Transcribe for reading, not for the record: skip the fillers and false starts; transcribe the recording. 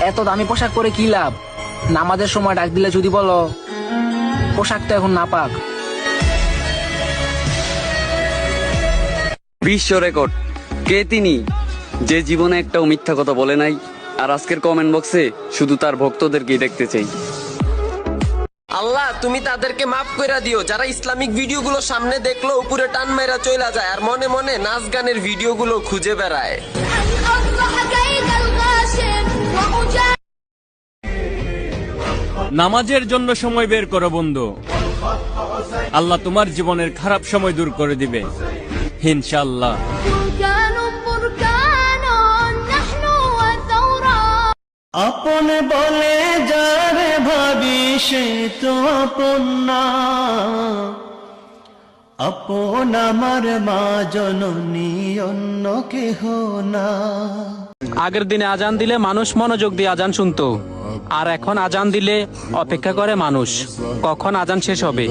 এত দামি পোশাক পরে কি লাভ? নামাজের সময় ডাক দিলে যদি বলো পোশাক তো এখন নাপাক। বিশ্ব রেকর্ড কে তিনি, যে জীবনে একটাও মিথ্যা কথা বলে নাই, আর আজকের কমেন্ট বক্সে শুধু তার ভক্তদেরকেই দেখতে চাই। আল্লাহ তুমি তাদেরকে মাফ করে দিও যারা ইসলামিক ভিডিওগুলো সামনে দেখলো উপরে টান মেরা চইলা যায় আর মনে মনে নাচ গানের ভিডিওগুলো খুঁজে বেড়ায়। নামাজের জন্য সময় বের করো বন্ধু, আল্লাহ তোমার জীবনের খারাপ সময় দূর করে দিবে ইনশাআল্লাহ। আপন বলে যারে ভাবি সে তো আপন না, আপন আমার মা জননী অন্য কেহ না। আগের দিনে আজান দিলে মানুষ মনোযোগ দিয়ে আজান শুনতো, আর এখন আজান দিলে অপেক্ষা করে মানুষ কখন আজান শেষ হবে।